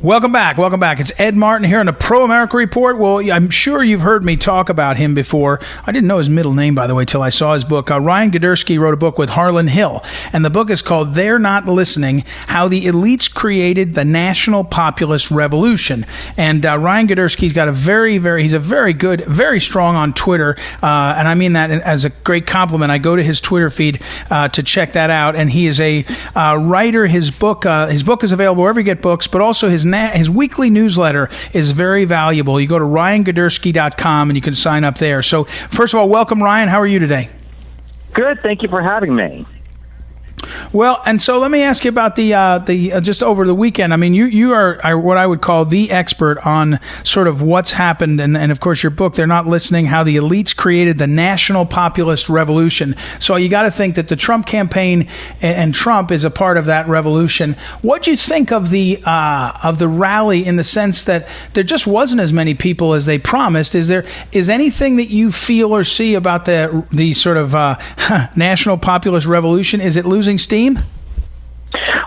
Welcome back. Welcome back. It's Ed Martin here on the Pro America Report. Well, I'm sure you've heard me talk about him before. I didn't know his middle name, by the way, till I saw his book. Ryan Girdusky wrote a book with Harlan Hill, and the book is called They're Not Listening: How the Elites Created the National Populist Revolution. And Ryan Girdusky's got he's a very good, very strong on Twitter, and I mean that as a great compliment. I go to his Twitter feed to check that out, and he is a writer. His book is available wherever you get books, but also his weekly newsletter is very valuable. You go to ryangirdusky.com and you can sign up there. So first of all, welcome, Ryan. How are you today? Good. Thank you for having me. Well, and so let me ask you about the just over the weekend. I mean, you are what I would call the expert on sort of what's happened, and of course your book, They're Not Listening: How the Elites Created the National Populist Revolution. So you got to think that the Trump campaign and Trump is a part of that revolution. What do you think of the rally, in the sense that there just wasn't as many people as they promised? Is anything that you feel or see about the sort of national populist revolution? Is it losing steam?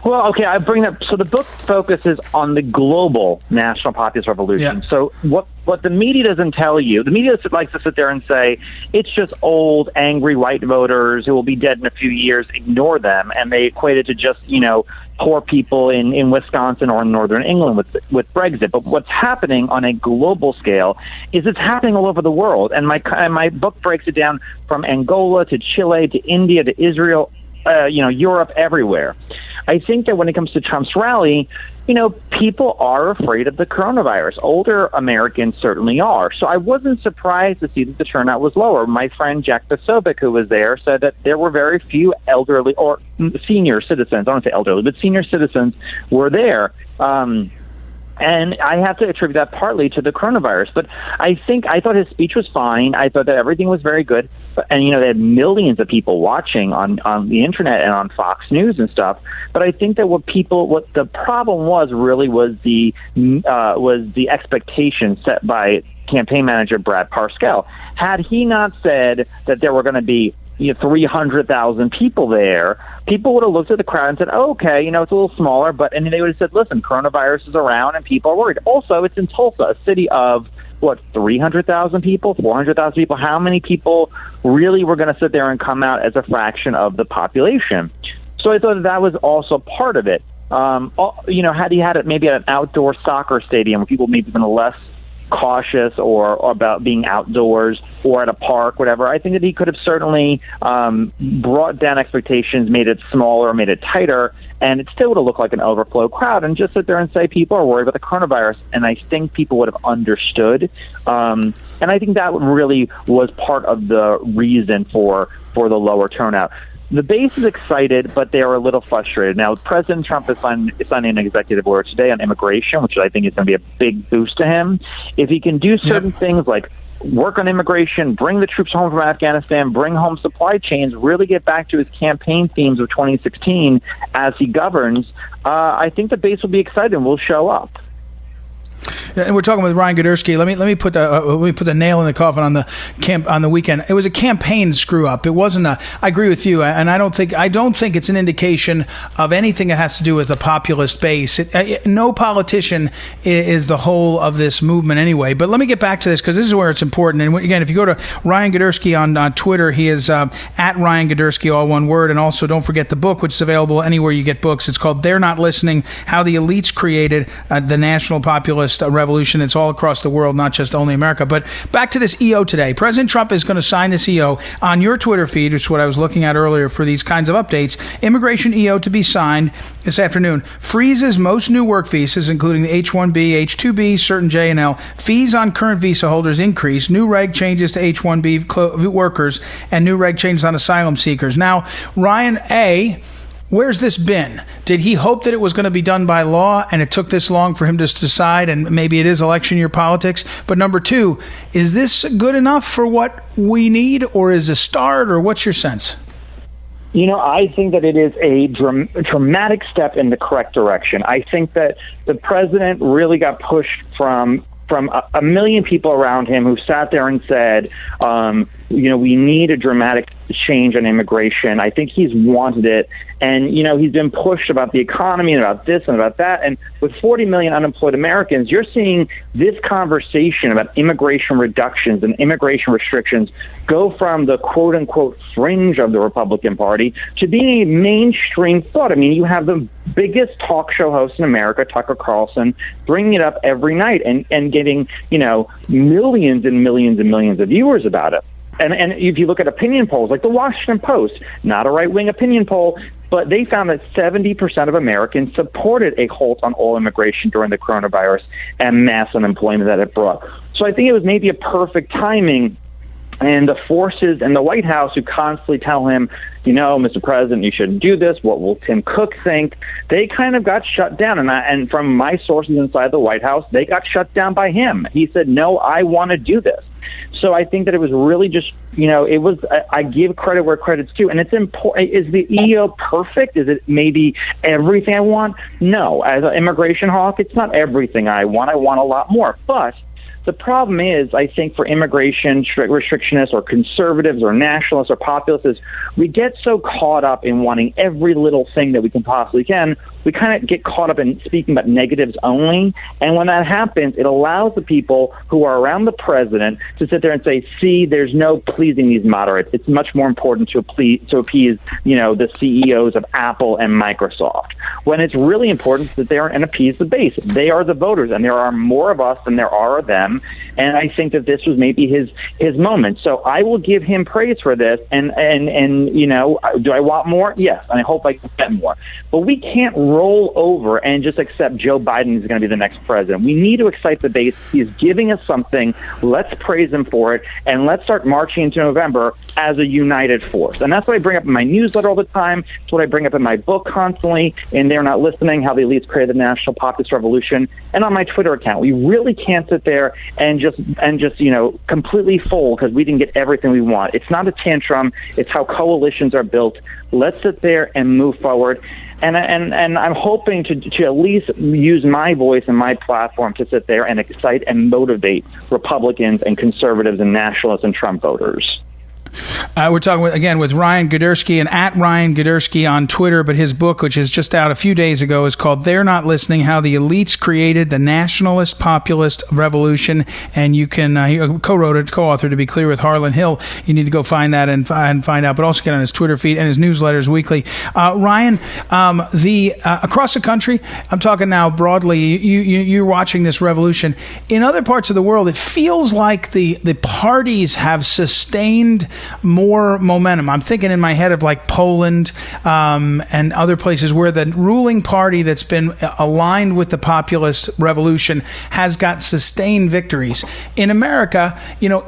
Well, okay, I bring up. So the book focuses on the global national populist revolution. Yeah. So what the media doesn't tell you, the media likes to sit there and say it's just old, angry white voters who will be dead in a few years. Ignore them, and they equate it to just poor people in Wisconsin or in northern England with Brexit. But what's happening on a global scale is it's happening all over the world. And my book breaks it down from Angola to Chile to India to Israel. Europe, everywhere. I think that when it comes to Trump's rally, people are afraid of the coronavirus. Older Americans certainly are. So I wasn't surprised to see that the turnout was lower. My friend Jack Posobiec, who was there, said that there were very few elderly or senior citizens. I don't say elderly, but senior citizens were there. And I have to attribute that partly to the coronavirus. But I thought his speech was fine. I thought that everything was very good. And, they had millions of people watching on the internet and on Fox News and stuff. But I think that what the problem was the expectation set by campaign manager Brad Parscale. Had he not said that there were going to be 300,000 people there, people would have looked at the crowd and said, oh, okay, it's a little smaller, and they would have said, listen, coronavirus is around and people are worried. Also, it's in Tulsa, a city of 300,000 people, 400,000 people. How many people really were going to sit there and come out as a fraction of the population? So I thought that was also part of it. Had he had it maybe at an outdoor soccer stadium where people maybe been less cautious or about being outdoors or at a park, whatever, I think that he could have certainly brought down expectations, made it smaller, made it tighter, and it still would have looked like an overflow crowd, and just sit there and say people are worried about the coronavirus, and I think people would have understood. And I think that really was part of the reason for the lower turnout. The base is excited, but they are a little frustrated. Now, President Trump is signing an executive order today on immigration, which I think is going to be a big boost to him. If he can do certain things like work on immigration, bring the troops home from Afghanistan, bring home supply chains, really get back to his campaign themes of 2016 as he governs, I think the base will be excited and will show up. And we're talking with Ryan Girdusky. Let me put the nail in the coffin on the weekend. It was a campaign screw up. It wasn't I agree with you, and I don't think it's an indication of anything that has to do with the populist base. No politician is the whole of this movement anyway. But let me get back to this, because this is where it's important. And again, if you go to Ryan Girdusky on Twitter, he is at Ryan Girdusky, all one word. And also, don't forget the book, which is available anywhere you get books. It's called They're Not Listening: How the Elites Created the National Populist Revolution. It's all across the world, not just only America. But back to this EO today. President Trump is going to sign this EO on your Twitter feed, which is what I was looking at earlier for these kinds of updates. Immigration EO to be signed this afternoon. Freezes most new work visas, including the H-1B, H-2B, certain J and L. Fees on current visa holders increase. New reg changes to H-1B workers and new reg changes on asylum seekers. Now, Ryan A., where's this been? Did he hope that it was going to be done by law and it took this long for him to decide, and maybe it is election year politics? But number two, is this good enough for what we need, or is a start, or what's your sense? I think that it is a dramatic step in the correct direction. I think that the president really got pushed from a million people around him who sat there and said, we need a dramatic change on immigration. I think he's wanted it. And, he's been pushed about the economy and about this and about that. And with 40 million unemployed Americans, you're seeing this conversation about immigration reductions and immigration restrictions go from the quote-unquote fringe of the Republican Party to being a mainstream thought. I mean, you have the biggest talk show host in America, Tucker Carlson, bringing it up every night and getting, millions and millions and millions of viewers about it. And if you look at opinion polls, like the Washington Post, not a right-wing opinion poll, but they found that 70% of Americans supported a halt on all immigration during the coronavirus and mass unemployment that it brought. So I think it was maybe a perfect timing. And the forces in the White House who constantly tell him, Mr. President, you shouldn't do this. What will Tim Cook think? They kind of got shut down. And from my sources inside the White House, they got shut down by him. He said, no, I want to do this. So I think that it was really just, it was, I give credit where credit's due. And it's important. Is the EO perfect? Is it maybe everything I want? No. As an immigration hawk, it's not everything I want. I want a lot more. But the problem is, I think, for immigration restrictionists or conservatives or nationalists or populists, is we get so caught up in wanting every little thing that we can possibly can. We kind of get caught up in speaking about negatives only. And when that happens, it allows the people who are around the president to sit there and say, see, there's no pleasing these moderates. It's much more important to appease, the CEOs of Apple and Microsoft. When it's really important to sit there and appease the base. They are the voters, and there are more of us than there are of them. And I think that this was maybe his moment. So I will give him praise for this. And do I want more? Yes. And I hope I can get more. But we can't roll over and just accept Joe Biden is going to be the next president. We need to excite the base. He's giving us something. Let's praise him for it. And let's start marching into November as a united force. And that's what I bring up in my newsletter all the time. It's what I bring up in my book constantly. And They're Not Listening, How the Elites Created the National Populist Revolution. And on my Twitter account, we really can't sit there and just completely fold because we didn't get everything we want. It's not a tantrum. It's how coalitions are built. Let's sit there and move forward. And I'm hoping to at least use my voice and my platform to sit there and excite and motivate Republicans and conservatives and nationalists and Trump voters. We're talking with Ryan Girdusky, and at Ryan Girdusky on Twitter, but his book, which is just out a few days ago, is called They're Not Listening, How the Elites Created the Nationalist Populist Revolution. And you can, he co-authored, to be clear, with Harlan Hill. You need to go find that and find out, but also get on his Twitter feed and his newsletters weekly. Ryan, across the country, I'm talking now broadly, you're watching this revolution. In other parts of the world, it feels like the parties have sustained more momentum. I'm thinking in my head of like Poland and other places where the ruling party that's been aligned with the populist revolution has got sustained victories. In America,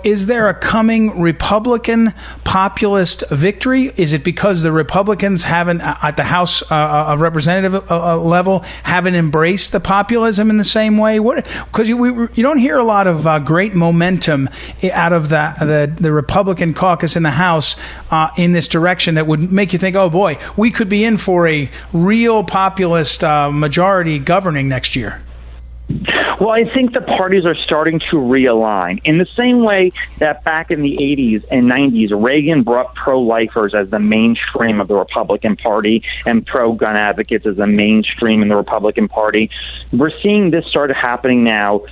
is there a coming Republican populist victory? Is it because the Republicans haven't, at the House of Representative level, haven't embraced the populism in the same way? Because you don't hear a lot of great momentum out of the Republican caucus in the House in this direction that would make you think, oh boy, we could be in for a real populist majority governing next year. Well, I think the parties are starting to realign in the same way that back in the 80s and 90s, Reagan brought pro-lifers as the mainstream of the Republican Party and pro-gun advocates as the mainstream in the Republican Party. We're seeing this start happening now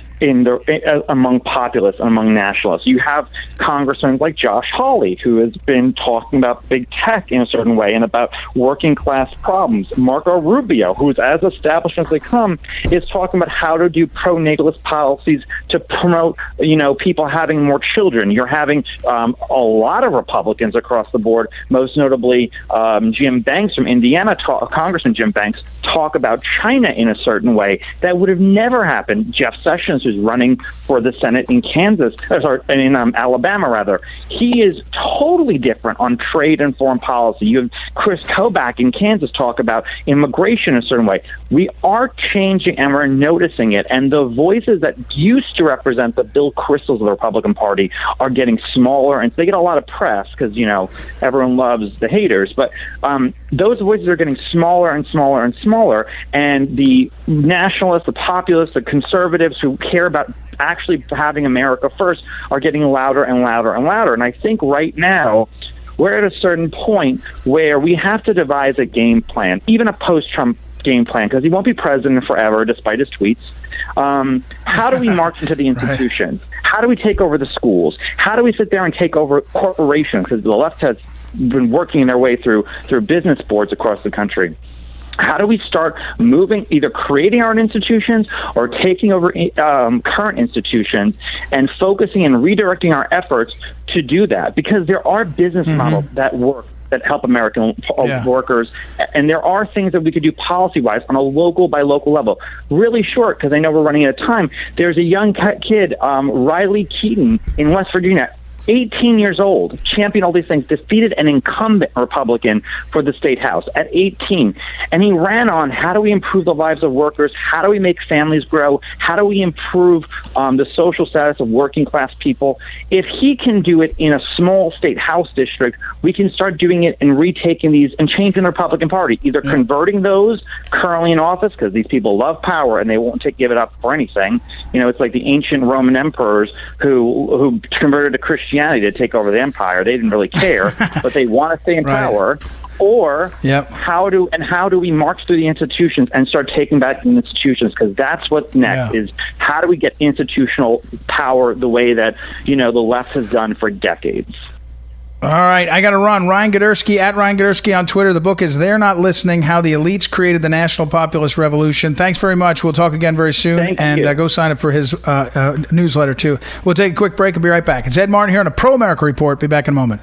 among populists, among nationalists. You have congressmen like Josh Hawley, who has been talking about big tech in a certain way and about working class problems. Marco Rubio, who's as established as they come, is talking about how to do pro-natalist policies to promote, people having more children. You're having a lot of Republicans across the board, most notably Jim Banks from Indiana, Congressman Jim Banks, talk about China in a certain way that would have never happened. Jeff Sessions, who's running for the Senate in Alabama, rather. He is totally different on trade and foreign policy. You have Chris Kobach in Kansas talk about immigration in a certain way. We are changing and we're noticing it. And the voices that used to represent the Bill Kristols of the Republican Party are getting smaller, and they get a lot of press because, everyone loves the haters. But those voices are getting smaller and smaller and smaller, and the nationalists, the populists, the conservatives who care about actually having America first are getting louder and louder and louder. And I think right now we're at a certain point where we have to devise a game plan, even a post-Trump game plan, because he won't be president forever despite his tweets. How do we march into the institutions? Right. How do we take over the schools? How do we sit there and take over corporations? Because the left has been working their way through business boards across the country. How do we start moving, either creating our own institutions or taking over current institutions and focusing and redirecting our efforts to do that? Because there are business models that work, that help American workers, and there are things that we could do policy-wise on a local by local level. Really short, because I know we're running out of time. There's a young kid, Riley Keaton in West Virginia, 18 years old, championed all these things, defeated an incumbent Republican for the state house at 18. And he ran on, how do we improve the lives of workers? How do we make families grow? How do we improve the social status of working class people? If he can do it in a small state house district, we can start doing it and retaking these and changing the Republican Party, either converting those currently in office, because these people love power and they won't give it up for anything. You know, it's like the ancient Roman emperors who converted to Christianity to take over the empire. They didn't really care, but they want to stay in power. Or how do we march through the institutions and start taking back the institutions? Because that's what's next. Is how do we get institutional power the way that the left has done for decades? All right, I got to run. Ryan Girdusky, at Ryan Girdusky on Twitter. The book is They're Not Listening, How the Elites Created the National Populist Revolution. Thanks very much. We'll talk again very soon. Thank you. Go sign up for his newsletter, too. We'll take a quick break and be right back. It's Ed Martin here on a Pro America Report. Be back in a moment.